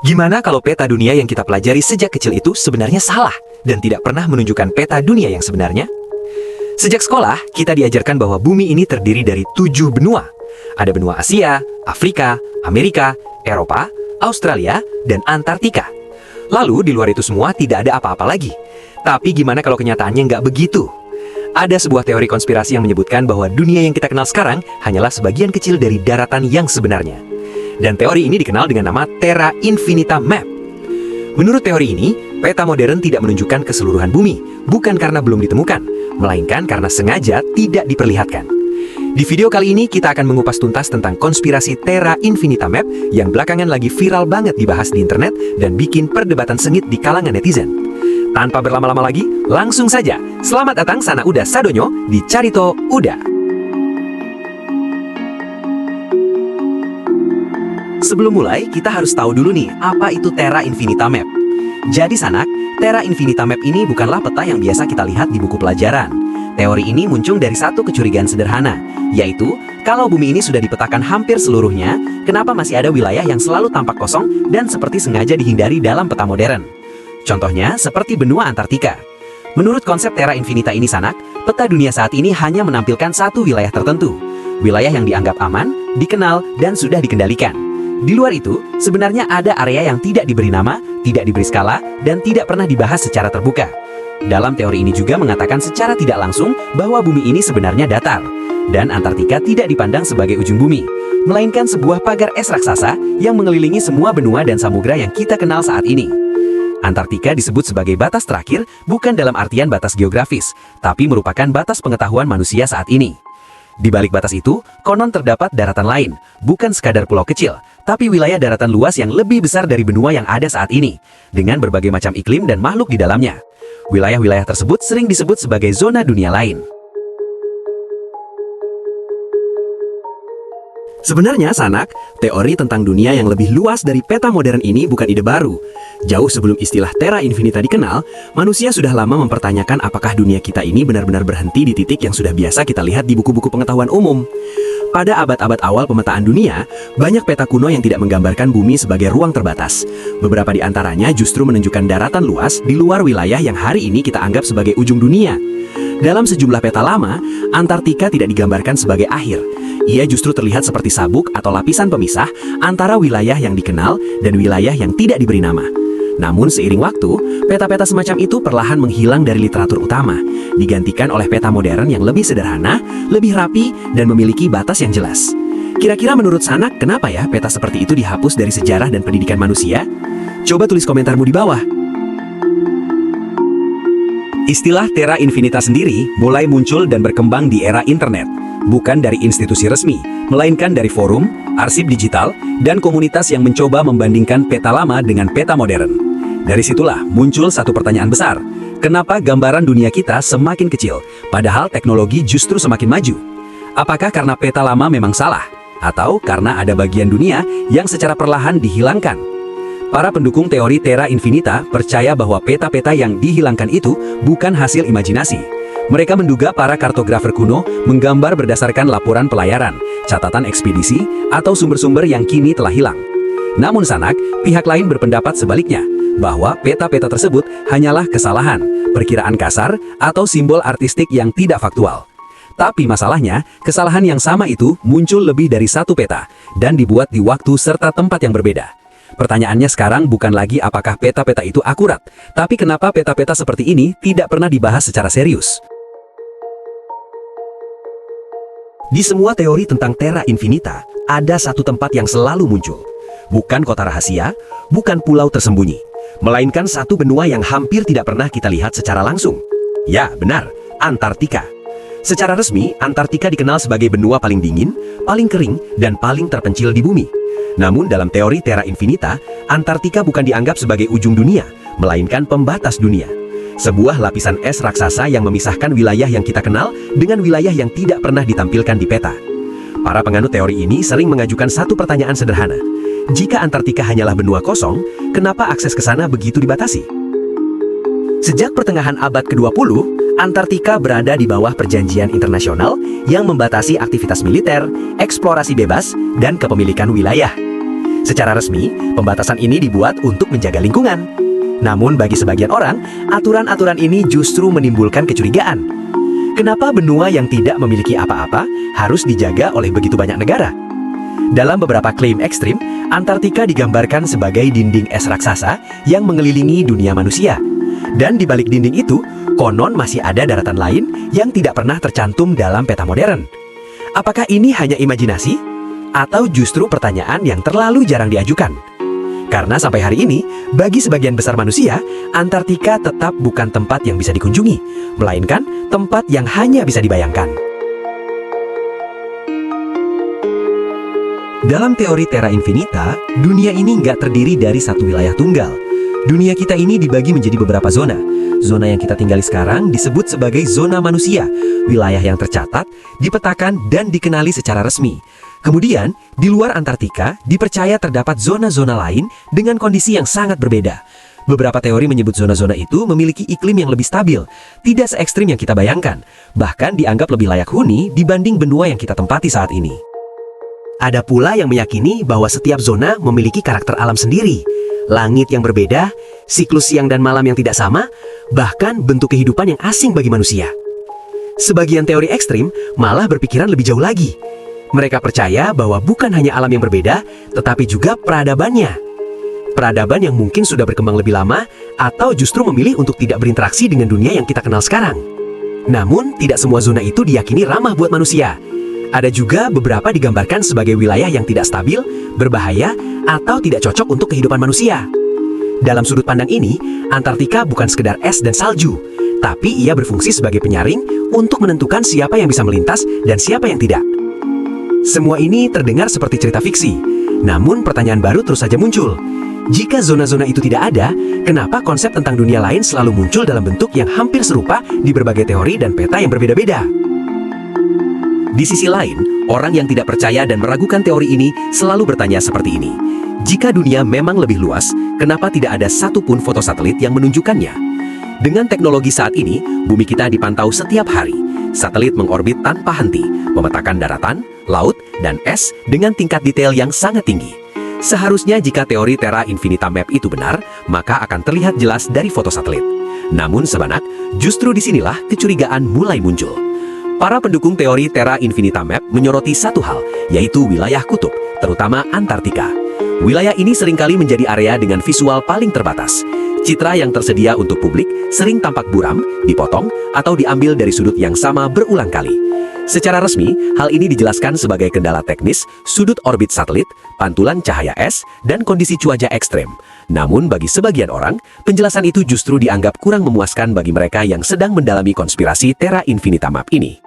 Gimana kalau peta dunia yang kita pelajari sejak kecil itu sebenarnya salah dan tidak pernah menunjukkan peta dunia yang sebenarnya? Sejak sekolah, kita diajarkan bahwa bumi ini terdiri dari 7 benua. Ada benua Asia, Afrika, Amerika, Eropa, Australia, dan Antartika. Lalu di luar itu semua tidak ada apa-apa lagi. Tapi gimana kalau kenyataannya nggak begitu? Ada sebuah teori konspirasi yang menyebutkan bahwa dunia yang kita kenal sekarang hanyalah sebagian kecil dari daratan yang sebenarnya. Dan teori ini dikenal dengan nama Terra Infinita Map. Menurut teori ini, peta modern tidak menunjukkan keseluruhan bumi, bukan karena belum ditemukan, melainkan karena sengaja tidak diperlihatkan. Di video kali ini kita akan mengupas tuntas tentang konspirasi Terra Infinita Map yang belakangan lagi viral banget dibahas di internet dan bikin perdebatan sengit di kalangan netizen. Tanpa berlama-lama lagi, langsung saja, selamat datang sana Uda Sadonyo di Carito Uda. Sebelum mulai, kita harus tahu dulu nih, apa itu Terra Infinita Map. Jadi sanak, Terra Infinita Map ini bukanlah peta yang biasa kita lihat di buku pelajaran. Teori ini muncul dari satu kecurigaan sederhana, yaitu kalau bumi ini sudah dipetakan hampir seluruhnya, kenapa masih ada wilayah yang selalu tampak kosong dan seperti sengaja dihindari dalam peta modern? Contohnya seperti benua Antartika. Menurut konsep Terra Infinita ini sanak, peta dunia saat ini hanya menampilkan satu wilayah tertentu. Wilayah yang dianggap aman, dikenal, dan sudah dikendalikan. Di luar itu, sebenarnya ada area yang tidak diberi nama, tidak diberi skala, dan tidak pernah dibahas secara terbuka. Dalam teori ini juga mengatakan secara tidak langsung bahwa bumi ini sebenarnya datar, dan Antartika tidak dipandang sebagai ujung bumi, melainkan sebuah pagar es raksasa yang mengelilingi semua benua dan samudra yang kita kenal saat ini. Antartika disebut sebagai batas terakhir bukan dalam artian batas geografis, tapi merupakan batas pengetahuan manusia saat ini. Di balik batas itu, konon terdapat daratan lain, bukan sekadar pulau kecil, tapi wilayah daratan luas yang lebih besar dari benua yang ada saat ini, dengan berbagai macam iklim dan makhluk di dalamnya. Wilayah-wilayah tersebut sering disebut sebagai zona dunia lain. Sebenarnya, sanak, teori tentang dunia yang lebih luas dari peta modern ini bukan ide baru. Jauh sebelum istilah Terra Infinita dikenal, manusia sudah lama mempertanyakan apakah dunia kita ini benar-benar berhenti di titik yang sudah biasa kita lihat di buku-buku pengetahuan umum. Pada abad-abad awal pemetaan dunia, banyak peta kuno yang tidak menggambarkan bumi sebagai ruang terbatas. Beberapa di antaranya justru menunjukkan daratan luas di luar wilayah yang hari ini kita anggap sebagai ujung dunia. Dalam sejumlah peta lama, Antartika tidak digambarkan sebagai akhir. Ia justru terlihat seperti sabuk atau lapisan pemisah antara wilayah yang dikenal dan wilayah yang tidak diberi nama. Namun seiring waktu, peta-peta semacam itu perlahan menghilang dari literatur utama, digantikan oleh peta modern yang lebih sederhana, lebih rapi, dan memiliki batas yang jelas. Kira-kira menurut sanak, kenapa ya peta seperti itu dihapus dari sejarah dan pendidikan manusia? Coba tulis komentarmu di bawah. Istilah Terra Infinita sendiri mulai muncul dan berkembang di era internet, bukan dari institusi resmi, melainkan dari forum, arsip digital, dan komunitas yang mencoba membandingkan peta lama dengan peta modern. Dari situlah muncul satu pertanyaan besar, kenapa gambaran dunia kita semakin kecil, padahal teknologi justru semakin maju? Apakah karena peta lama memang salah, atau karena ada bagian dunia yang secara perlahan dihilangkan? Para pendukung teori Terra Infinita percaya bahwa peta-peta yang dihilangkan itu bukan hasil imajinasi. Mereka menduga para kartografer kuno menggambar berdasarkan laporan pelayaran, catatan ekspedisi, atau sumber-sumber yang kini telah hilang. Namun sanak, pihak lain berpendapat sebaliknya, bahwa peta-peta tersebut hanyalah kesalahan, perkiraan kasar, atau simbol artistik yang tidak faktual. Tapi masalahnya, kesalahan yang sama itu muncul lebih dari satu peta, dan dibuat di waktu serta tempat yang berbeda. Pertanyaannya sekarang bukan lagi apakah peta-peta itu akurat, tapi kenapa peta-peta seperti ini tidak pernah dibahas secara serius. Di semua teori tentang Terra Infinita, ada satu tempat yang selalu muncul. Bukan kota rahasia, bukan pulau tersembunyi, melainkan satu benua yang hampir tidak pernah kita lihat secara langsung. Ya, benar, Antartika. Secara resmi, Antartika dikenal sebagai benua paling dingin, paling kering, dan paling terpencil di bumi. Namun dalam teori Terra Infinita, Antartika bukan dianggap sebagai ujung dunia, melainkan pembatas dunia. Sebuah lapisan es raksasa yang memisahkan wilayah yang kita kenal dengan wilayah yang tidak pernah ditampilkan di peta. Para penganut teori ini sering mengajukan satu pertanyaan sederhana. Jika Antartika hanyalah benua kosong, kenapa akses ke sana begitu dibatasi? Sejak pertengahan abad ke-20, Antartika berada di bawah perjanjian internasional yang membatasi aktivitas militer, eksplorasi bebas, dan kepemilikan wilayah. Secara resmi, pembatasan ini dibuat untuk menjaga lingkungan. Namun bagi sebagian orang, aturan-aturan ini justru menimbulkan kecurigaan. Kenapa benua yang tidak memiliki apa-apa harus dijaga oleh begitu banyak negara? Dalam beberapa klaim ekstrim, Antartika digambarkan sebagai dinding es raksasa yang mengelilingi dunia manusia. Dan di balik dinding itu, konon masih ada daratan lain yang tidak pernah tercantum dalam peta modern. Apakah ini hanya imajinasi? Atau justru pertanyaan yang terlalu jarang diajukan? Karena sampai hari ini, bagi sebagian besar manusia, Antartika tetap bukan tempat yang bisa dikunjungi, melainkan tempat yang hanya bisa dibayangkan. Dalam teori Terra Infinita, dunia ini nggak terdiri dari satu wilayah tunggal. Dunia kita ini dibagi menjadi beberapa zona. Zona yang kita tinggali sekarang disebut sebagai zona manusia, wilayah yang tercatat, dipetakan, dan dikenali secara resmi. Kemudian, di luar Antartika, dipercaya terdapat zona-zona lain dengan kondisi yang sangat berbeda. Beberapa teori menyebut zona-zona itu memiliki iklim yang lebih stabil, tidak se-ekstrim yang kita bayangkan, bahkan dianggap lebih layak huni dibanding benua yang kita tempati saat ini. Ada pula yang meyakini bahwa setiap zona memiliki karakter alam sendiri. Langit yang berbeda, siklus siang dan malam yang tidak sama, bahkan bentuk kehidupan yang asing bagi manusia. Sebagian teori ekstrim malah berpikiran lebih jauh lagi. Mereka percaya bahwa bukan hanya alam yang berbeda, tetapi juga peradabannya. Peradaban yang mungkin sudah berkembang lebih lama, atau justru memilih untuk tidak berinteraksi dengan dunia yang kita kenal sekarang. Namun, tidak semua zona itu diyakini ramah buat manusia. Ada juga beberapa digambarkan sebagai wilayah yang tidak stabil, berbahaya, atau tidak cocok untuk kehidupan manusia. Dalam sudut pandang ini, Antartika bukan sekedar es dan salju, tapi ia berfungsi sebagai penyaring untuk menentukan siapa yang bisa melintas dan siapa yang tidak. Semua ini terdengar seperti cerita fiksi, namun pertanyaan baru terus saja muncul. Jika zona-zona itu tidak ada, kenapa konsep tentang dunia lain selalu muncul dalam bentuk yang hampir serupa di berbagai teori dan peta yang berbeda-beda? Di sisi lain, orang yang tidak percaya dan meragukan teori ini selalu bertanya seperti ini. Jika dunia memang lebih luas, kenapa tidak ada satupun foto satelit yang menunjukkannya? Dengan teknologi saat ini, bumi kita dipantau setiap hari. Satelit mengorbit tanpa henti, memetakan daratan, laut, dan es dengan tingkat detail yang sangat tinggi. Seharusnya jika teori Terra Infinita Map itu benar, maka akan terlihat jelas dari foto satelit. Namun sebanak, justru disinilah kecurigaan mulai muncul. Para pendukung teori Terra Infinita Map menyoroti satu hal, yaitu wilayah kutub, terutama Antartika. Wilayah ini seringkali menjadi area dengan visual paling terbatas. Citra yang tersedia untuk publik sering tampak buram, dipotong, atau diambil dari sudut yang sama berulang kali. Secara resmi, hal ini dijelaskan sebagai kendala teknis, sudut orbit satelit, pantulan cahaya es, dan kondisi cuaca ekstrem. Namun bagi sebagian orang, penjelasan itu justru dianggap kurang memuaskan bagi mereka yang sedang mendalami konspirasi Terra Infinita Map ini.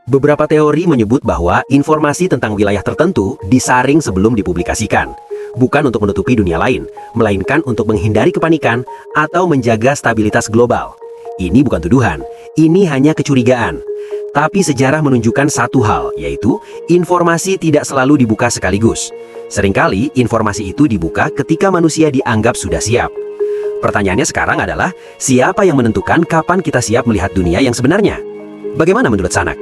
Beberapa teori menyebut bahwa informasi tentang wilayah tertentu disaring sebelum dipublikasikan. Bukan untuk menutupi dunia lain, melainkan untuk menghindari kepanikan atau menjaga stabilitas global. Ini bukan tuduhan, ini hanya kecurigaan. Tapi sejarah menunjukkan satu hal, yaitu informasi tidak selalu dibuka sekaligus. Seringkali informasi itu dibuka ketika manusia dianggap sudah siap. Pertanyaannya sekarang adalah, siapa yang menentukan kapan kita siap melihat dunia yang sebenarnya? Bagaimana menurut Sanak?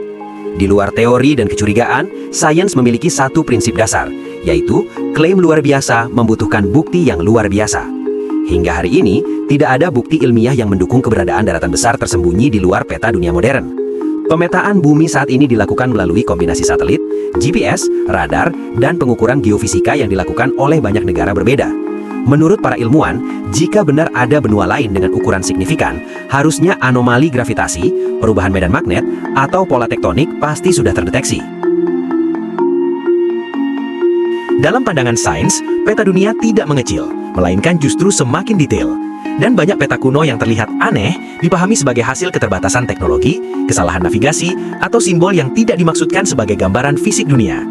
Di luar teori dan kecurigaan, sains memiliki satu prinsip dasar, yaitu klaim luar biasa membutuhkan bukti yang luar biasa. Hingga hari ini, tidak ada bukti ilmiah yang mendukung keberadaan daratan besar tersembunyi di luar peta dunia modern. Pemetaan bumi saat ini dilakukan melalui kombinasi satelit, GPS, radar, dan pengukuran geofisika yang dilakukan oleh banyak negara berbeda. Menurut para ilmuwan, jika benar ada benua lain dengan ukuran signifikan, harusnya anomali gravitasi, perubahan medan magnet, atau pola tektonik pasti sudah terdeteksi. Dalam pandangan sains, peta dunia tidak mengecil, melainkan justru semakin detail. Dan banyak peta kuno yang terlihat aneh dipahami sebagai hasil keterbatasan teknologi, kesalahan navigasi, atau simbol yang tidak dimaksudkan sebagai gambaran fisik dunia.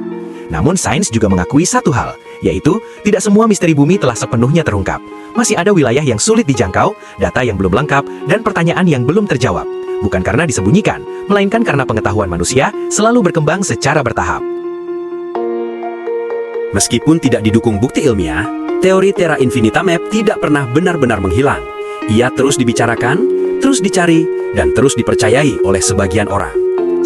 Namun sains juga mengakui satu hal, yaitu tidak semua misteri bumi telah sepenuhnya terungkap. Masih ada wilayah yang sulit dijangkau, data yang belum lengkap, dan pertanyaan yang belum terjawab. Bukan karena disembunyikan, melainkan karena pengetahuan manusia selalu berkembang secara bertahap. Meskipun tidak didukung bukti ilmiah, teori Terra Infinita Map tidak pernah benar-benar menghilang. Ia terus dibicarakan, terus dicari, dan terus dipercayai oleh sebagian orang.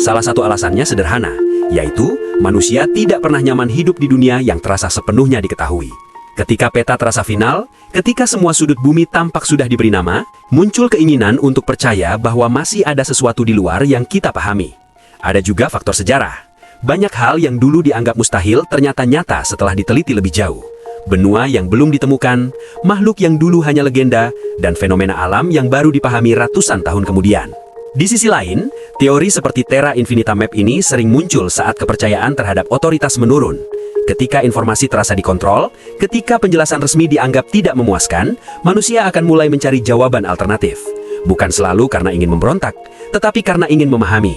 Salah satu alasannya sederhana, yaitu Manusia tidak pernah nyaman hidup di dunia yang terasa sepenuhnya diketahui. Ketika peta terasa final, ketika semua sudut bumi tampak sudah diberi nama, muncul keinginan untuk percaya bahwa masih ada sesuatu di luar yang kita pahami. Ada juga faktor sejarah. Banyak hal yang dulu dianggap mustahil ternyata nyata setelah diteliti lebih jauh. Benua yang belum ditemukan, makhluk yang dulu hanya legenda, dan fenomena alam yang baru dipahami ratusan tahun kemudian. Di sisi lain, teori seperti Terra Infinita Map ini sering muncul saat kepercayaan terhadap otoritas menurun. Ketika informasi terasa dikontrol, ketika penjelasan resmi dianggap tidak memuaskan, manusia akan mulai mencari jawaban alternatif. Bukan selalu karena ingin memberontak, tetapi karena ingin memahami.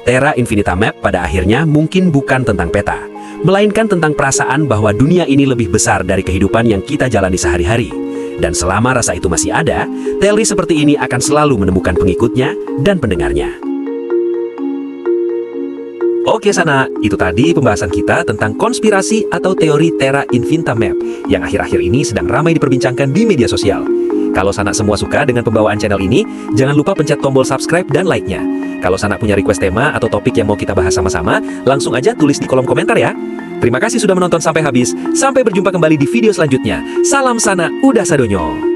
Terra Infinita Map pada akhirnya mungkin bukan tentang peta, melainkan tentang perasaan bahwa dunia ini lebih besar dari kehidupan yang kita jalani sehari-hari. Dan selama rasa itu masih ada, teori seperti ini akan selalu menemukan pengikutnya dan pendengarnya. Oke Sana, itu tadi pembahasan kita tentang konspirasi atau teori Terra Infinita Map yang akhir-akhir ini sedang ramai diperbincangkan di media sosial. Kalau Sana semua suka dengan pembawaan channel ini, jangan lupa pencet tombol subscribe dan like-nya. Kalau Sana punya request tema atau topik yang mau kita bahas sama-sama, langsung aja tulis di kolom komentar ya. Terima kasih sudah menonton sampai habis. Sampai berjumpa kembali di video selanjutnya. Salam Sana Udah Sadonyo.